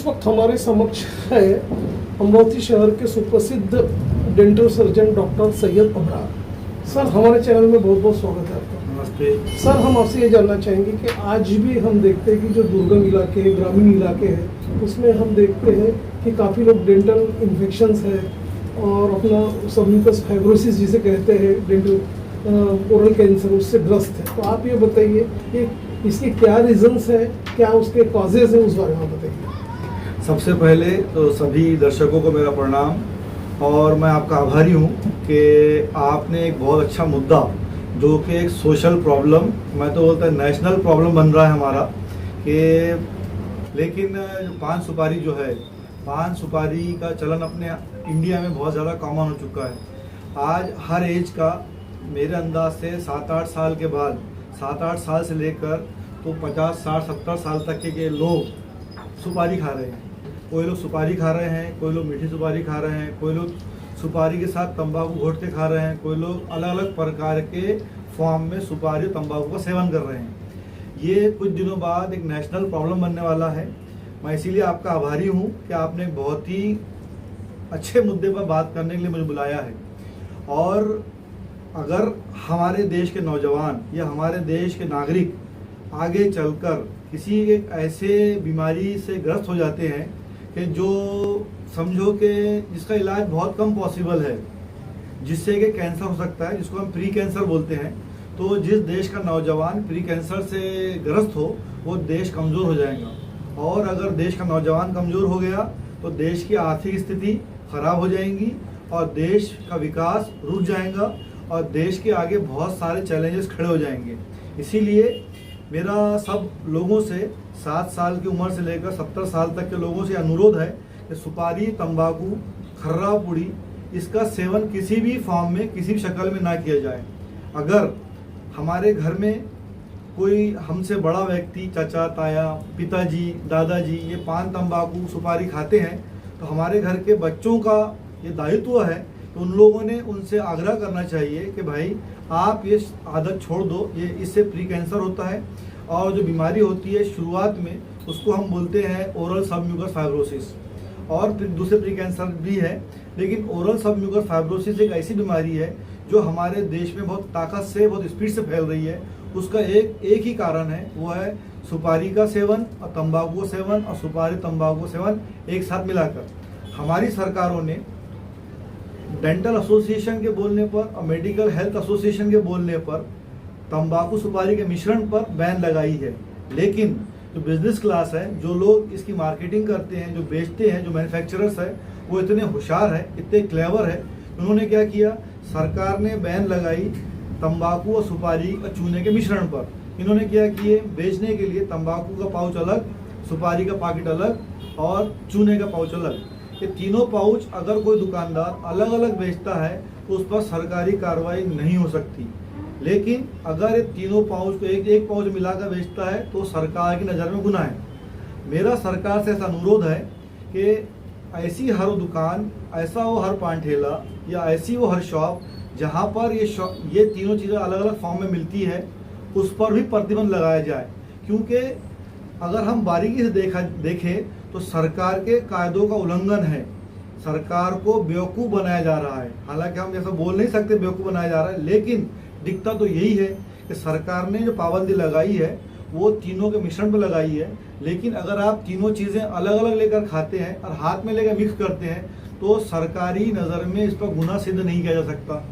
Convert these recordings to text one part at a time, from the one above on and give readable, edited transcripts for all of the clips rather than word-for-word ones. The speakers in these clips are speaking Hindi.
वक्त हमारे समक्ष है अमरावती शहर के सुप्रसिद्ध dental surgeon doctor Syed Abrar. Sir, हमारे चैनल में बहुत बहुत स्वागत है आपका। नमस्ते सर, हम आपसे ये जानना चाहेंगे कि आज भी हम देखते हैं कि जो दुर्गम इलाके हैं, ग्रामीण इलाके हैं, उसमें हम देखते हैं कि काफ़ी लोग डेंटल इन्फेक्शंस है और अपना सबम्यूकस फाइब्रोसिस जिसे कहते हैं, डेंटल ओरल कैंसर, उससे ग्रस्त है। तो आप ये बताइए कि इसके क्या रीजंस है, क्या उसके कॉजेज हैं, उस बारे में बताइए। सबसे पहले तो सभी दर्शकों को मेरा प्रणाम और मैं आपका आभारी हूँ कि आपने एक बहुत अच्छा मुद्दा, जो कि एक सोशल प्रॉब्लम, मैं तो बोलता है नेशनल प्रॉब्लम बन रहा है हमारा, कि लेकिन पान सुपारी जो है, पान सुपारी का चलन अपने इंडिया में बहुत ज़्यादा कॉमन हो चुका है। आज हर एज का, मेरे अंदाज से 7-8 साल के बाद, 7-8 साल से लेकर तो 50, 60, 70 साल तक के लोग सुपारी खा रहे हैं। कोई लोग सुपारी खा रहे हैं, कोई लोग मीठी सुपारी खा रहे हैं, कोई लोग सुपारी के साथ तंबाकू घोट के खा रहे हैं, कोई लोग अलग अलग प्रकार के फॉर्म में सुपारी तंबाकू का सेवन कर रहे हैं। ये कुछ दिनों बाद एक नेशनल प्रॉब्लम बनने वाला है। मैं इसीलिए आपका आभारी हूँ कि आपने बहुत ही अच्छे मुद्दे पर बात करने के लिए मुझे बुलाया है। और अगर हमारे देश के नौजवान या हमारे देश के नागरिक आगे चलकर किसी एक ऐसे बीमारी से ग्रस्त हो जाते हैं कि जो समझो कि जिसका इलाज बहुत कम पॉसिबल है, जिससे कि कैंसर हो सकता है, जिसको हम प्री कैंसर बोलते हैं, तो जिस देश का नौजवान प्री कैंसर से ग्रस्त हो, वो देश कमज़ोर हो जाएगा। और अगर देश का नौजवान कमज़ोर हो गया तो देश की आर्थिक स्थिति खराब हो जाएगी और देश का विकास रुक जाएगा और देश के आगे बहुत सारे चैलेंजेस खड़े हो जाएंगे। इसीलिए मेरा सब लोगों से, 7 साल की उम्र से लेकर 70 साल तक के लोगों से अनुरोध है कि सुपारी, तंबाकू, खर्रा पुड़ी, इसका सेवन किसी भी फॉर्म में, किसी भी शक्ल में ना किया जाए। अगर हमारे घर में कोई हमसे बड़ा व्यक्ति, चाचा, ताया, पिताजी, दादाजी ये पान, तंबाकू, सुपारी खाते हैं, तो हमारे घर के बच्चों का ये दायित्व है तो उन लोगों ने उनसे आग्रह करना चाहिए कि भाई आप ये आदत छोड़ दो। ये इससे प्री कैंसर होता है और जो बीमारी होती है शुरुआत में, उसको हम बोलते हैं ओरल सबम्यूकस फाइब्रोसिस, और फिर दूसरे प्री कैंसर भी है। लेकिन ओरल सबम्यूकस फाइब्रोसिस एक ऐसी बीमारी है जो हमारे देश में बहुत ताकत से, बहुत स्पीड से फैल रही है। उसका एक ही कारण है, वो है सुपारी का सेवन और तंबाकू का सेवन, और सुपारी तंबाकू का सेवन एक साथ मिलाकर। हमारी सरकारों ने डेंटल एसोसिएशन के बोलने पर और मेडिकल हेल्थ एसोसिएशन के बोलने पर तंबाकू सुपारी के मिश्रण पर बैन लगाई है। लेकिन जो बिजनेस क्लास है, जो लोग इसकी मार्केटिंग करते हैं, जो बेचते हैं, जो मैन्युफैक्चरर्स है, वो इतने होशियार है, इतने क्लेवर है। उन्होंने क्या किया, सरकार ने बैन लगाई तंबाकू और सुपारी और चूने के मिश्रण पर। इन्होंने क्या किए, बेचने के लिए तंबाकू का पाउच अलग, सुपारी का पैकेट अलग और चूने का पाउच अलग। ये तीनों पाउच अगर कोई दुकानदार अलग अलग बेचता है तो उस पर सरकारी कार्रवाई नहीं हो सकती। लेकिन अगर ये तीनों पाउच को एक पाउच मिलाकर बेचता है तो सरकार की नज़र में गुनाह है। मेरा सरकार से ऐसा अनुरोध है कि ऐसी हर दुकान, ऐसा वो हर पान ठेला या ऐसी वो हर शॉप जहाँ पर ये तीनों चीज़ें अलग अलग फॉर्म में मिलती है, उस पर भी प्रतिबंध लगाया जाए। क्योंकि अगर हम बारीकी से देखें तो सरकार के कायदों का उल्लंघन है। सरकार को बेवकूफ़ बनाया जा रहा है। हालांकि हम जैसा बोल नहीं सकते बेवकूफ़ बनाया जा रहा है, लेकिन दिखता तो यही है कि सरकार ने जो पाबंदी लगाई है वो तीनों के मिश्रण पर लगाई है। लेकिन अगर आप तीनों चीज़ें अलग अलग लेकर खाते हैं और हाथ में लेकर मिक्स करते हैं तो सरकारी नज़र में इस पर गुनाह सिद्ध नहीं किया जा सकता।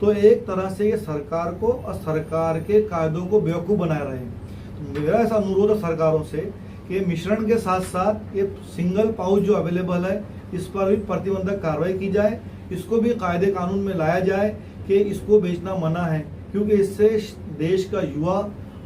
तो एक तरह से ये सरकार को और सरकार के कायदों को बेवकूफ़ बना रहे हैं। तो मेरा ऐसा अनुरोध है सरकारों से कि मिश्रण के साथ साथ ये सिंगल पाउच जो अवेलेबल है, इस पर भी प्रतिबंधक कार्रवाई की जाए। इसको भी कायदे कानून में लाया जाए कि इसको बेचना मना है, क्योंकि इससे देश का युवा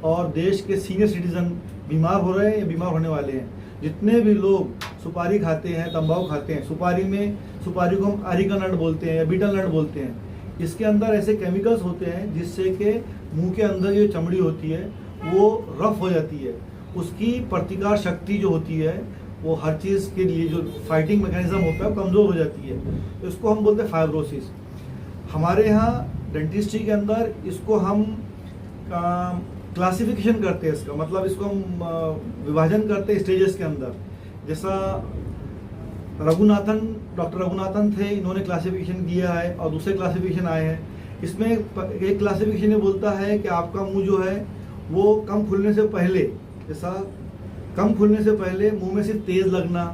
और देश के सीनियर सिटीजन बीमार हो रहे हैं या बीमार होने वाले हैं। जितने भी लोग सुपारी खाते हैं, तंबाकू खाते हैं, सुपारी को हम अरिका नट बोलते हैं या बीटल नट बोलते हैं, इसके अंदर ऐसे केमिकल्स होते हैं जिससे कि मुंह के अंदर जो चमड़ी होती है वो रफ हो जाती है। उसकी प्रतिकार शक्ति जो होती है, वो हर चीज़ के लिए जो फाइटिंग मैकेनिज्म होता है कमज़ोर हो जाती है। तो इसको हम बोलते हैं फाइब्रोसिस। हमारे यहाँ डेंटिस्ट्री के अंदर इसको हम क्लासिफिकेशन करते हैं। इसका मतलब इसको हम विभाजन करते हैं स्टेजेस के अंदर जैसा डॉक्टर रघुनाथन थे, इन्होंने क्लासिफिकेशन दिया है और दूसरे क्लासिफिकेशन आए हैं। इसमें एक क्लासिफिकेशन ये बोलता है कि आपका मुंह जो है वो कम खुलने से पहले, जैसा कम खुलने से पहले मुंह में सिर्फ तेज लगना,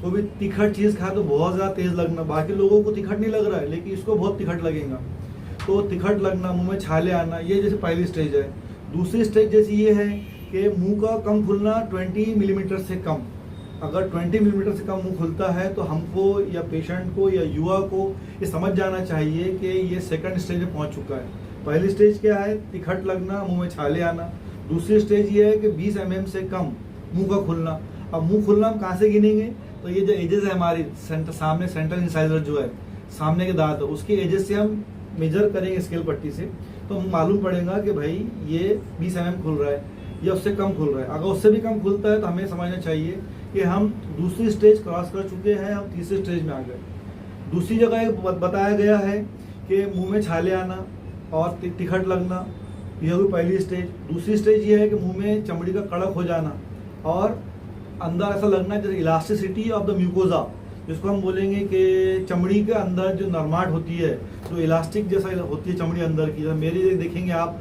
कोई भी तीखट चीज़ खाए तो बहुत ज़्यादा तेज लगना। बाकी लोगों को तीखट नहीं लग रहा है लेकिन इसको बहुत तीखट लगेगा, तो तीखट लगना, मुंह में छाले आना, ये जैसे पहली स्टेज है। दूसरी स्टेज जैसी ये है कि मुंह का कम खुलना 20 मिलीमीटर से कम। अगर 20 मिलीमीटर से कम मुंह खुलता है तो हमको या पेशेंट को या युवा को ये समझ जाना चाहिए कि ये सेकंड स्टेज में पहुंच चुका है। पहली स्टेज क्या है? तिखट लगना, मुंह में छाले आना। दूसरी स्टेज ये है कि 20 mm से कम मुंह का खुलना। अब मुंह खुलना हम कहाँ से गिनेंगे? तो ये जो एजेस है हमारी सामने सेंट्रल इंसाइजर जो है सामने के दांत, उसके एजेस से हम मेजर करेंगे स्केल पट्टी से, तो हम मालूम पड़ेगा कि भाई ये 20 mm खुल रहा है या उससे कम खुल रहा है। अगर उससे भी कम खुलता है तो हमें समझना चाहिए कि हम दूसरी स्टेज क्रॉस कर चुके हैं, हम तीसरी स्टेज में आ गए। दूसरी जगह एक बताया गया है कि मुंह में छाले आना और तिखट लगना, यह हुई पहली स्टेज। दूसरी स्टेज ये है कि मुंह में चमड़ी का कड़क हो जाना और अंदर ऐसा लगना जैसे इलास्टिसिटी ऑफ द म्यूकोजा, जिसको हम बोलेंगे कि चमड़ी के अंदर जो नरमाट होती है, जो इलास्टिक जैसा होती है चमड़ी अंदर की, मेरी देखेंगे आप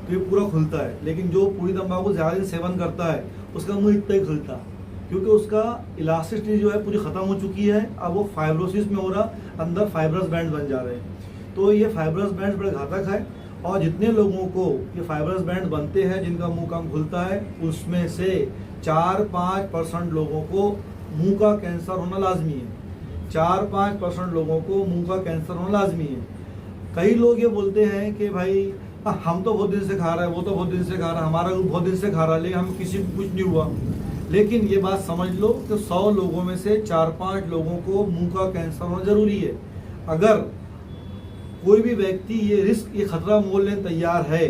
तो ये पूरा खुलता है। लेकिन जो पूरी तंबाकू ज़्यादा सेवन करता है उसका मुंह इतना ही खुलता, क्योंकि उसका इलास्टिसिटी जो है पूरी ख़त्म हो चुकी है। अब वो फाइब्रोसिस में हो रहा, अंदर फाइब्रस बैंड बन जा रहे हैं। तो ये फाइब्रस बैंड बड़े घातक है और जितने लोगों को ये फाइब्रस बैंड बनते हैं जिनका मुंह कम खुलता है, उसमें से 4-5% लोगों को मुंह का कैंसर होना लाजमी है। 4-5% लोगों को मुंह का कैंसर होना लाजमी है। कई लोग ये बोलते हैं कि भाई हम तो बहुत दिन से खा रहे हैं, वो तो बहुत दिन से खा रहा है, हमारा ग्रुप बहुत दिन से खा रहा है, लेकिन हम किसी को कुछ नहीं हुआ। लेकिन ये बात समझ लो कि 100 लोगों में से 4-5 लोगों को मुंह का कैंसर होना जरूरी है। अगर कोई भी व्यक्ति ये रिस्क, ये खतरा मोल लेने तैयार है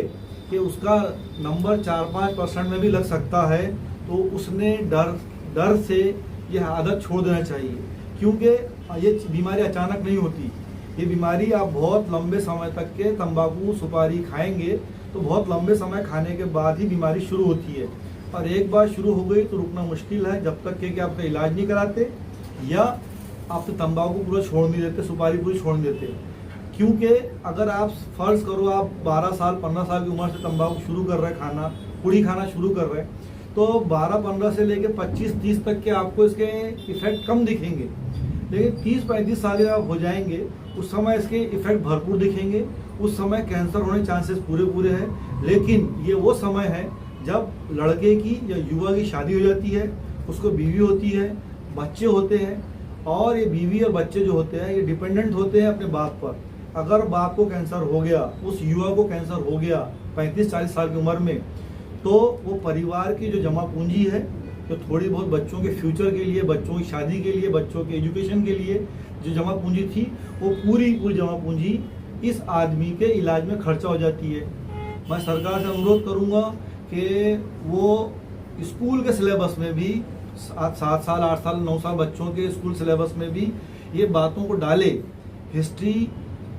कि उसका नंबर 4-5% में भी लग सकता है, तो उसने डर से यह आदत छोड़ देना चाहिए। क्योंकि ये बीमारी अचानक नहीं होती, ये बीमारी आप बहुत लंबे समय तक के तंबाकू सुपारी खाएंगे तो बहुत लंबे समय खाने के बाद ही बीमारी शुरू होती है। और एक बार शुरू हो गई तो रुकना मुश्किल है, जब तक कि आपका इलाज नहीं कराते या आप तंबाकू पूरा छोड़ नहीं देते, सुपारी पूरी छोड़ नहीं देते। क्योंकि अगर आप फर्ज करो आप 12 साल 15 साल की उम्र से तंबाकू शुरू कर रहे हैं खाना, पुड़ी खाना शुरू कर रहे हैं, तो 12-15 से लेकर 25-30 तक के आपको इसके इफेक्ट कम दिखेंगे। लेकिन 30-35 साल के आप हो जाएंगे, उस समय इसके इफेक्ट भरपूर दिखेंगे। उस समय कैंसर होने के चांसेस पूरे हैं। लेकिन ये वो समय है जब लड़के की या युवा की शादी हो जाती है, उसको बीवी होती है, बच्चे होते हैं, और ये बीवी और बच्चे जो होते हैं ये डिपेंडेंट होते हैं अपने बाप पर। अगर बाप को कैंसर हो गया, उस युवा को कैंसर हो गया 35-40 साल की उम्र में, तो वो परिवार की जो जमा पूंजी है, जो थोड़ी बहुत बच्चों के फ्यूचर के लिए, बच्चों की शादी के लिए, बच्चों के एजुकेशन के लिए जो जमा पूंजी थी, वो पूरी जमा पूंजी इस आदमी के इलाज में खर्चा हो जाती है। मैं सरकार से अनुरोध करूंगा कि वो स्कूल के सिलेबस में भी 7 साल 8 साल 9 साल बच्चों के स्कूल सिलेबस में भी ये बातों को डाले। हिस्ट्री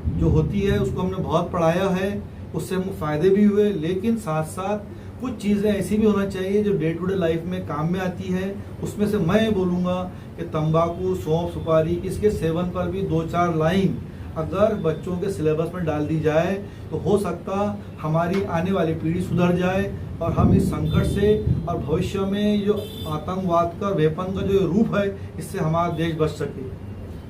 जो होती है उसको हमने बहुत पढ़ाया है, उससे हमको फ़ायदे भी हुए, लेकिन साथ साथ कुछ चीज़ें ऐसी भी होना चाहिए जो डे टू डे लाइफ में काम में आती है। उसमें से मैं बोलूँगा कि तंबाकू, सौंफ, सुपारी, इसके सेवन पर भी 2-4 लाइन अगर बच्चों के सिलेबस में डाल दी जाए तो हो सकता हमारी आने वाली पीढ़ी सुधर जाए और हम इस संकट से और भविष्य में जो आतंकवाद का, वेपन का जो रूप है, इससे हमारा देश बच सके।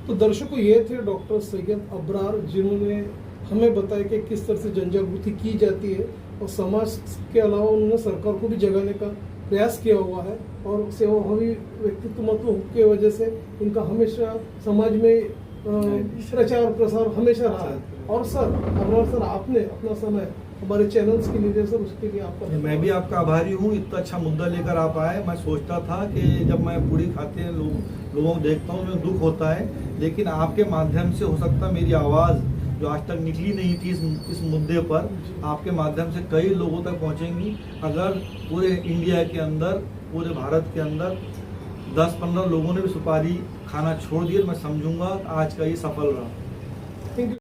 तो दर्शकों, ये थे डॉक्टर सैयद अबरार, जिन्होंने हमें बताया कि किस तरह से जन जागृति की जाती है और समाज के अलावा उन्होंने सरकार को भी जगाने का प्रयास किया हुआ है। और सेवाभावी व्यक्तित्व की वजह से इनका हमेशा समाज में प्रचार प्रसार हमेशा रहा है। और सर, अबरार सर, आपने अपना समय हमारे चैनल्स के लिए, सर, उसके लिए आपका मैं भी आपका आभारी हूँ। इतना अच्छा मुद्दा लेकर आप आए। मैं सोचता था कि जब मैं पूरी खाते हैं लोगों को देखता हूँ मुझे दुख होता है, लेकिन आपके माध्यम से हो सकता मेरी आवाज़ जो आज तक निकली नहीं थी इस मुद्दे पर, आपके माध्यम से कई लोगों तक पहुँचेंगी। अगर पूरे इंडिया के अंदर, पूरे भारत के अंदर 10-15 लोगों ने भी सुपारी खाना छोड़ दिया, मैं समझूंगा आज का ये सफल रहा। Thank you.